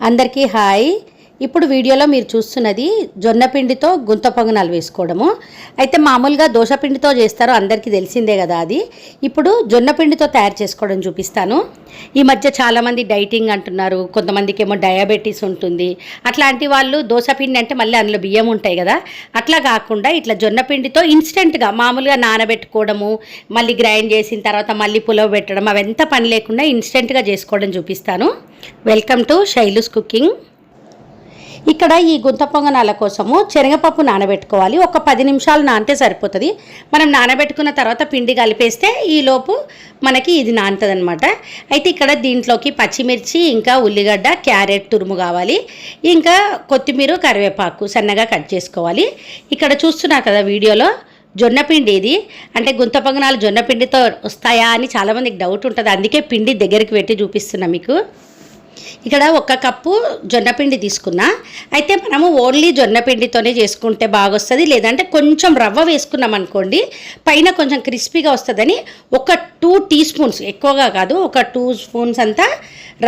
అందరికీ హాయ్. ఇప్పుడు వీడియోలో మీరు చూస్తున్నది జొన్న పిండితో గుంత పొంగనాలు వేసుకోవడము. అయితే మామూలుగా దోశ పిండితో చేస్తారో అందరికీ తెలిసిందే కదా. అది ఇప్పుడు జొన్న పిండితో తయారు చేసుకోవడం చూపిస్తాను. ఈ మధ్య చాలామంది డైటింగ్ అంటున్నారు, కొంతమందికి ఏమో డయాబెటీస్ ఉంటుంది. అట్లాంటి వాళ్ళు దోశ పిండి అంటే మళ్ళీ అందులో బియ్యం ఉంటాయి కదా, అట్లా కాకుండా ఇట్లా జొన్న పిండితో ఇన్స్టెంట్గా మామూలుగా నానబెట్టుకోవడము, మళ్ళీ గ్రైండ్ చేసిన తర్వాత మళ్ళీ పులవ పెట్టడం, అవంతా పని లేకుండా ఇన్స్టెంట్గా చేసుకోవడం చూపిస్తాను. Welcome to Shailu's cooking. ఇక్కడ ఈ గుంత పొంగనాల కోసము శనగపప్పు నానబెట్టుకోవాలి. ఒక 10 నిమిషాలు నానితే సరిపోతుంది. మనం నానబెట్టుకున్న తర్వాత పిండి కలిపేస్తే ఈలోపు మనకి ఇది నానుతుంది అనమాట. అయితే ఇక్కడ దీంట్లోకి పచ్చిమిర్చి, ఇంకా ఉల్లిగడ్డ, క్యారెట్ తురుము కావాలి, ఇంకా కొత్తిమీర, కరివేపాకు సన్నగా కట్ చేసుకోవాలి. ఇక్కడ చూస్తున్నారు కదా వీడియోలో జొన్నపిండి. ఇది అంటే గుంత పొంగనాలు జొన్నపిండితో వస్తాయా అని చాలామందికి డౌట్ ఉంటుంది, అందుకే పిండి దగ్గరికి పెట్టి చూపిస్తున్నా మీకు. ఇక్కడ 1 కప్పు జొన్నపిండి తీసుకున్నా. అయితే మనము ఓన్లీ జొన్నపిండితోనే చేసుకుంటే బాగొస్తుంది, లేదంటే కొంచెం రవ్వ వేసుకున్నాం అనుకోండి పైన కొంచెం క్రిస్పీగా వస్తుందని ఒక 2 టీ స్పూన్స్, ఎక్కువగా కాదు, ఒక 2 స్పూన్స్ అంతా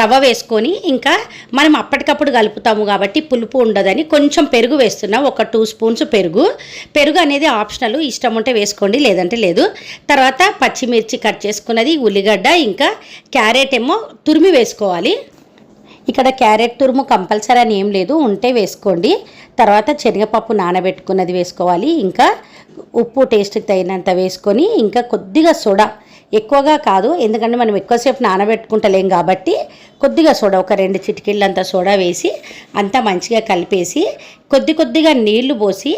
రవ్వ వేసుకొని, ఇంకా మనం అప్పటికప్పుడు కలుపుతాము కాబట్టి పులుపు ఉండదని కొంచెం పెరుగు వేస్తున్నాం. ఒక 2 స్పూన్స్ పెరుగు అనేది ఆప్షనల్, ఇష్టం ఉంటే వేసుకోండి, లేదంటే లేదు. తర్వాత పచ్చిమిర్చి కట్ చేసుకున్నది, ఉల్లిగడ్డ, ఇంకా క్యారెట్ ఏమో తురిమి వేసుకోవాలి. ఇక్కడ క్యారెట్ తురుము కంపల్సరీ అని ఏం లేదు, ఉంటే వేసుకోండి. తర్వాత శనగపప్పు నానబెట్టుకున్నది వేసుకోవాలి, ఇంకా ఉప్పు టేస్ట్కి తగినంత వేసుకొని, ఇంకా కొద్దిగా సోడా, ఎక్కువగా కాదు ఎందుకంటే మనం ఎక్కువసేపు నానబెట్టుకుంటలేం కాబట్టి కొద్దిగా సోడా, ఒక 2 చిటికీళ్ళంత సోడా వేసి అంతా మంచిగా కలిపేసి కొద్దిగా నీళ్లు పోసి,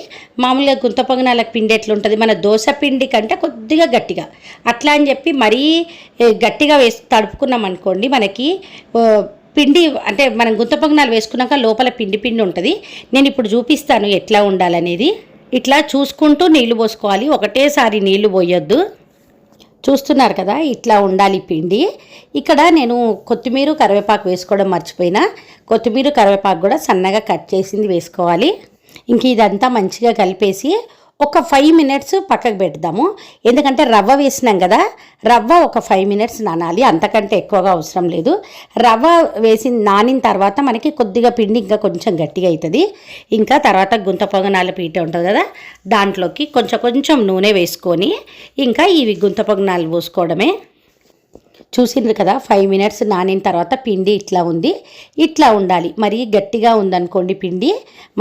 మామూలుగా గుంత పొంగనాలకు పిండి ఎట్లుంటుంది మన దోశ పిండి కంటే కొద్దిగా గట్టిగా, అట్లా అని చెప్పి మరీ గట్టిగా వేసి తడుపుకున్నాం అనుకోండి మనకి పిండి అంటే మనం గుంత పొంగనాలు వేసుకున్నాక లోపల పిండి ఉంటుంది. నేను ఇప్పుడు చూపిస్తాను ఎట్లా ఉండాలనేది. ఇట్లా చూసుకుంటూ నీళ్లు పోసుకోవాలి, ఒకటేసారి నీళ్లు పోయొద్దు. చూస్తున్నారు కదా ఇట్లా ఉండాలి పిండి. ఇక్కడ నేను కొత్తిమీర, కరివేపాకు వేసుకోవడం మర్చిపోయినా. కొత్తిమీర, కరివేపాకు కూడా సన్నగా కట్ చేసింది వేసుకోవాలి. ఇంక ఇదంతా మంచిగా కలిపేసి ఒక 5 మినిట్స్ పక్కకు పెడదాము. ఎందుకంటే రవ్వ వేసినాం కదా, రవ్వ ఒక 5 మినిట్స్ నానాలి, అంతకంటే ఎక్కువగా అవసరం లేదు. రవ్వ వేసి నానిన తర్వాత మనకి కొద్దిగా పిండి ఇంకా కొంచెం గట్టిగా అవుతుంది. ఇంకా తర్వాత గుంత పొంగనాల పీట ఉంటుంది కదా, దాంట్లోకి కొంచెం నూనె వేసుకొని ఇంకా ఇవి గుంత పొంగనాలు పోసుకోవడమే. చూసిండ్రు కదా 5 మినిట్స్ నానిన తర్వాత పిండి ఇట్లా ఉంది, ఇట్లా ఉండాలి. మరీ గట్టిగా ఉందనుకోండి పిండి,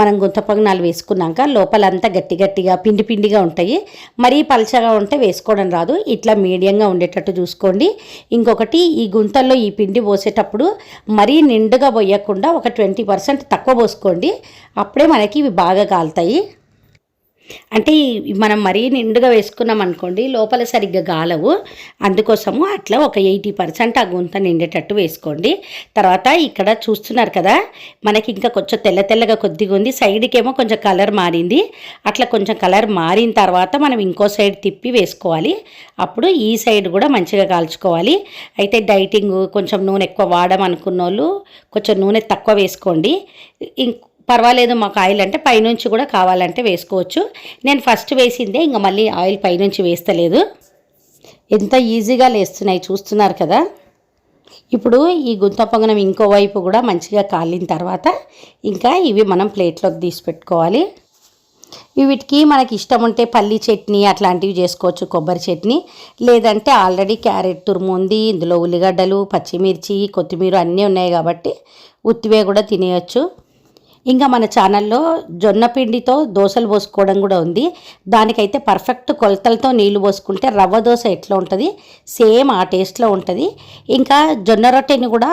మనం గుంత పొంగనాలు వేసుకున్నాక లోపలంతా గట్టిగా పిండిగా ఉంటాయి. మరీ పలచగా ఉంటే వేసుకోవడం రాదు. ఇట్లా మీడియంగా ఉండేటట్టు చూసుకోండి. ఇంకొకటి, ఈ గుంతల్లో ఈ పిండి పోసేటప్పుడు మరీ నిండుగా పోయకుండా ఒక 20% తక్కువ పోసుకోండి, అప్పుడే మనకి ఇవి బాగా కాలుతాయి. అంటే మనం మరీ నిండుగా వేసుకున్నాం అనుకోండి లోపల సరిగ్గా గాలవు, అందుకోసము అట్లా ఒక 80% ఆ గుంత నిండేటట్టు వేసుకోండి. తర్వాత ఇక్కడ చూస్తున్నారు కదా మనకి ఇంకా కొంచెం తెల్లగా కొద్దిగా ఉంది, సైడ్కి ఏమో కొంచెం కలర్ మారింది. అట్లా కొంచెం కలర్ మారిన తర్వాత మనం ఇంకో సైడ్ తిప్పి వేసుకోవాలి, అప్పుడు ఈ సైడ్ కూడా మంచిగా కాల్చుకోవాలి. అయితే డైటింగ్ కొంచెం నూనె ఎక్కువ వాడమనుకున్న వాళ్ళు కొంచెం నూనె తక్కువ వేసుకోండి, పర్వాలేదు. మాకు ఆయిల్ అంటే పైనుంచి కూడా కావాలంటే వేసుకోవచ్చు. నేను ఫస్ట్ వేసిందే, ఇంకా మళ్ళీ ఆయిల్ పైనుంచి వేస్తలేదు. ఎంత ఈజీగా లేస్తున్నాయి చూస్తున్నారు కదా. ఇప్పుడు ఈ గుంత పొంగనం ఇంకో వైపు కూడా మంచిగా కాలిన తర్వాత ఇంకా ఇవి మనం ప్లేట్లోకి తీసి పెట్టుకోవాలి. వీటికి మనకి ఇష్టం ఉంటే పల్లి చట్నీ అట్లాంటివి చేసుకోవచ్చు, కొబ్బరి చట్నీ, లేదంటే ఆల్రెడీ క్యారెట్ తురుము ఉంది, ఇందులో ఉల్లిగడ్డలు, పచ్చిమిర్చి, కొత్తిమీర అన్నీ ఉన్నాయి కాబట్టి ఉత్తివే కూడా తినేయచ్చు. ఇంకా మన ఛానల్లో జొన్న పిండితో దోశలు పోసుకోవడం కూడా ఉంది. దానికైతే పర్ఫెక్ట్ కొలతలతో నీళ్లు పోసుకుంటే రవ్వ దోశ ఎట్లా ఉంటుంది సేమ్ ఆ టేస్ట్లో ఉంటుంది. ఇంకా జొన్న రొట్టెని కూడా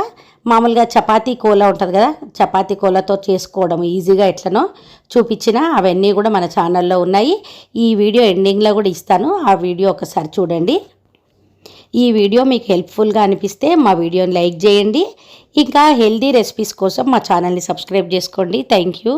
మామూలుగా చపాతీ కోల ఉంటుంది కదా, చపాతీ కోలతో చేసుకోవడం ఈజీగా ఎట్లనో చూపించిన అవన్నీ కూడా మన ఛానల్లో ఉన్నాయి. ఈ వీడియో ఎండింగ్లో కూడా ఇస్తాను, ఆ వీడియో ఒకసారి చూడండి. ఈ వీడియో మీకు హెల్ప్ఫుల్గా అనిపిస్తే మా వీడియోని లైక్ చేయండి. ఇంకా హెల్దీ రెసిపీస్ కోసం మా ఛానల్ని సబ్స్క్రైబ్ చేసుకోండి. Thank you.